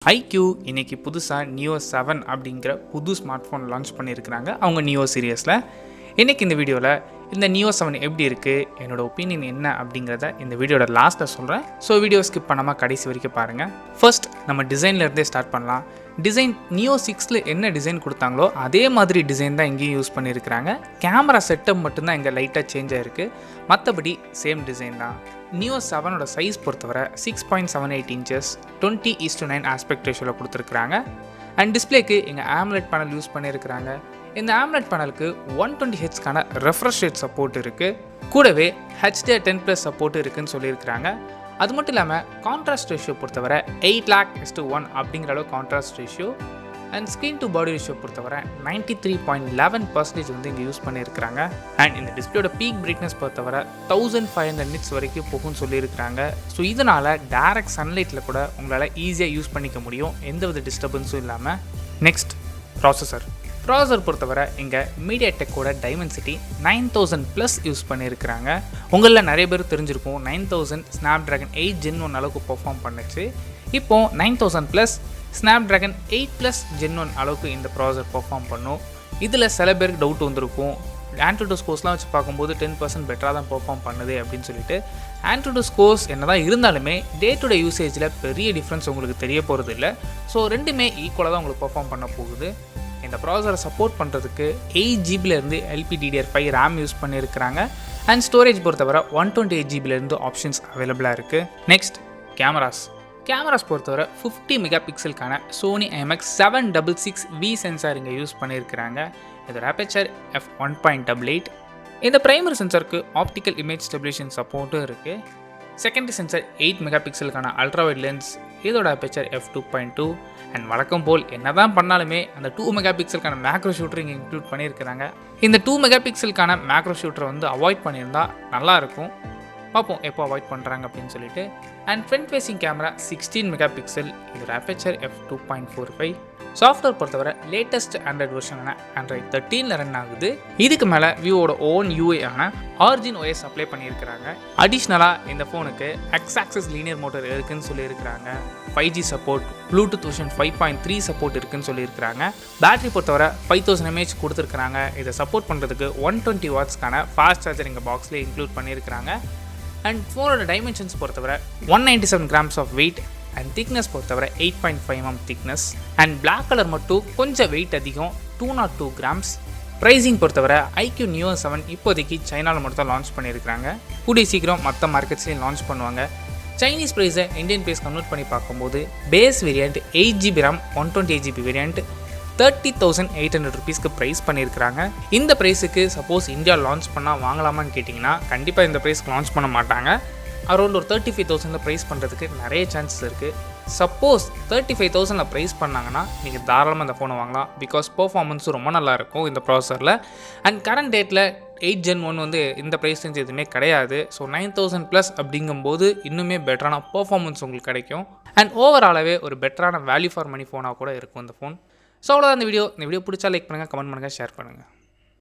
iqoo இன்னைக்கு புதுசாக neo 7 அப்படிங்கிற புது ஸ்மார்ட் ஃபோன் லான்ச் பண்ணியிருக்கிறாங்க அவங்க நியோ சீரியஸில். இன்றைக்கி இந்த வீடியோவில் இந்த நியோ 7 எப்படி இருக்குது, என்னோட ஒப்பீனியன் என்ன அப்படிங்கிறத இந்த வீடியோட லாஸ்ட்டில் சொல்கிறேன். ஸோ வீடியோ ஸ்கிப் பண்ணாமல் கடைசி வரைக்கும் பாருங்கள். ஃபர்ஸ்ட் நம்ம டிசைன்லேருந்தே ஸ்டார்ட் பண்ணலாம். டிசைன் நியோ 6ல் என்ன டிசைன் கொடுத்தாங்களோ அதே மாதிரி டிசைன் தான் இங்கேயும் யூஸ் பண்ணியிருக்கிறாங்க. கேமரா செட்டப் மட்டும்தான் இங்கே லைட்டாக சேஞ்ச் ஆகிருக்கு, மற்றபடி சேம் டிசைன் தான். நியோ 7ஓட சைஸ் பொறுத்தவரை 6.78 இன்ச்சஸ் 20:9 ஆஸ்பெக்ட் ரேஷியோவில் கொடுத்துருக்குறாங்க. அண்ட் டிஸ்பிளேக்கு இங்கே ஆம்லெட் பேனல் யூஸ் பண்ணியிருக்கிறாங்க. இந்த ஆம்லெட் பேனலுக்கு 120Hzக்கான ரெஃப்ரெஷ் ரேட் சப்போர்ட் இருக்குது. கூடவே HDR10+ சப்போர்ட் இருக்குதுன்னு சொல்லியிருக்கிறாங்க. அது மட்டும் இல்லாமல் கான்ட்ராஸ்ட் ரேஷியோ பொறுத்தவரை 8:1 அப்படிங்கிற அளவு contrast ratio. And screen to body ratio பொறுத்தவரை 93.11% வந்து இங்கே யூஸ் பண்ணியிருக்கிறாங்க. அண்ட் இந்த டிஸ்பிளேயோட பீக் பிரைட்னஸ் பொறுத்தவரை 1500 nits வரைக்கும் போகும்னு சொல்லியிருக்கிறாங்க. ஸோ இதனால் டைரக்ட் சன்லைட்டில் கூட உங்களால் ஈஸியாக யூஸ் பண்ணிக்க முடியும், எந்தவித டிஸ்டர்பன்ஸும் இல்லாமல். நெக்ஸ்ட் ப்ராசஸர் பொறுத்தவரை இங்கே மீடியாடெக்கோட டைமென்சிட்டி 9000+ யூஸ் பண்ணியிருக்கிறாங்க. உங்களில் நிறைய பேர் தெரிஞ்சிருக்கும் 9000 ஸ்னாப்ட்ராகன் 8 Gen 1 அளவுக்கு பெர்ஃபார்ம் பண்ணுச்சு. இப்போது 9000+ ஸ்னாப்ட்ராகன் 8+ Gen 1 அளவுக்கு இந்த ப்ராசஸர் பெர்ஃபார்ம் பண்ணும். இதில் சில பேருக்கு டவுட் வந்திருக்கும், ஆண்ட்ராய்டு ஸ்கோர்ஸ்லாம் வச்சு பார்க்கும்போது 10% பெட்டராக தான் பெர்ஃபார்ம் பண்ணுது அப்படின்னு சொல்லிட்டு. ஆண்ட்ராய்டு ஸ்கோர்ஸ் என்ன தான் இருந்தாலுமே டே டு டே யூசேஜில் பெரிய டிஃப்ரென்ஸ் உங்களுக்கு தெரிய போகிறது இல்லை. ஸோ ரெண்டுமே ஈக்குவலாக தான் உங்களுக்கு பெர்ஃபார்ம் பண்ண போகுது. இந்த ப்ராசஸரை சப்போர்ட் பண்ணுறதுக்கு 8GB LPDDR5 RAM யூஸ் பண்ணியிருக்கிறாங்க. அண்ட் ஸ்டோரேஜ் பொறுத்தவரை 128GB ஆப்ஷன்ஸ் அவைலபிளாக இருக்குது. நெக்ஸ்ட் கேமராஸ் பொறுத்தவரை 50 மெகாபிக்சலுக்கான சோனி IMX766V சென்சார் இங்கே யூஸ் பண்ணியிருக்கிறாங்க. இதோட அபேச்சர் f1.88. இந்த பிரைமரி சென்சாருக்கு ஆப்டிக்கல் இமேஜ் ஸ்டெபிலேஷன் சப்போர்ட்டும் இருக்குது. செகண்டரி சென்சார் 8 மெகாபிக்சலுக்கான அல்ட்ராவைட் லென்ஸ், இதோட அபேச்சர் f2.2. அண்ட் வழக்கம் போல் என்ன தான் பண்ணாலுமே அந்த 2 மெகாபிக்சலுக்கான மேக்ரோ ஷூட்டர் இங்கே இன்க்ளூட் பண்ணியிருக்கிறாங்க. இந்த 2 மெகாபிக்சலுக்கான மேக்ரோ ஷூட்டரை வந்து அவாய்ட் பண்ணியிருந்தால் நல்லாயிருக்கும். பார்ப்போம் எப்போ அவாய்ட் பண்ணுறாங்க அப்படின்னு சொல்லிட்டு. And front facing camera 16 megapixel, இதோட அபேச்சர் f2.45. சாஃப்ட்வேர் பொறுத்தவரை லேட்டஸ்ட் ஆண்ட்ராய்டு வெர்ஷனான Android 13 ரன் ஆகுது. இதுக்கு மேலே விவோட ஓன் யூஏ ஆன Origin OS அப்ளை பண்ணியிருக்கிறாங்க. அடிஷ்னலாக இந்த ஃபோனுக்கு எக்ஸ்-ஆக்சிஸ் லீனியர் மோட்டர் இருக்குதுன்னு சொல்லியிருக்கிறாங்க. 5G support, Bluetooth version 5.3 support இருக்குதுன்னு சொல்லியிருக்கிறாங்க. பேட்டரி பொறுத்தவரை 5000 mAh கொடுத்துருக்குறாங்க. இதை சப்போர்ட் பண்ணுறதுக்கு 120 வாட்ஸ்க்கான ஃபாஸ்ட் சார்ஜர் இங்கே பாக்ஸ்லேயே இன்க்ளூட் பண்ணியிருக்கிறாங்க. அண்ட் ஃபோனோட டைமென்ஷன்ஸ் பொறுத்தவரை 197 grams of weight. And thickness பொறுத்தவரை 8.5 mm thickness. And black colour மட்டும் கொஞ்சம் வெயிட் அதிகம், 202 grams. ப்ரைஸிங் பொறுத்தவரை iqoo நியோ 7 இப்போதைக்கு சைனாவில் மட்டும் தான் லான்ச் பண்ணியிருக்கிறாங்க. கூடிய சீக்கிரம் மற்ற மார்க்கெட்ஸ்லையும் லான்ச் பண்ணுவாங்க. சைனீஸ் ப்ரைஸை இந்தியன் ப்ரைஸ் கன்வெர்ட் பண்ணி பார்க்கும்போது base variant 8GB RAM 128GB variant 30,800 rupeesக்கு ப்ரைஸ் பண்ணியிருக்கிறாங்க. இந்த ப்ரைஸுக்கு சப்போஸ் இந்தியா லான்ச் பண்ணால் வாங்கலாமான்னு கேட்டிங்கன்னா கண்டிப்பாக இந்த ப்ரைஸ்க்கு லான்ச் பண்ண மாட்டாங்க. அரௌண்ட் ஒரு 35,000 ப்ரைஸ் பண்ணுறதுக்கு நிறைய சான்சஸ் இருக்குது. சப்போஸ் 35,000 ப்ரைஸ் பண்ணாங்கன்னா நீங்கள் தாராளமாக இந்த ஃபோனை வாங்கலாம். பிகாஸ் பர்ஃபார்மன்ஸும் ரொம்ப நல்லாயிருக்கும் இந்த ப்ராசஸரில். அண்ட் கரண்ட் டேட்டில் 8 Gen 1 வந்து இந்த ப்ரைஸ் ரேஞ்ச் எதுவுமே கிடையாது. ஸோ 9000+ அப்படிங்கும்போது இன்னுமே பெட்டரான பர்ஃபார்மன்ஸ் உங்களுக்கு கிடைக்கும். அண்ட் ஓவராலாகவே ஒரு பெட்டரான வேல்யூ ஃபார் மணி ஃபோனாக கூட இருக்கும் இந்த ஃபோன். ஸோ அவ்வளோதான் இந்த வீடியோ பிடிச்சா லைக் பண்ணுங்கள், கமெண்ட் பண்ணுங்கள், ஷேர் பண்ணுங்கள்.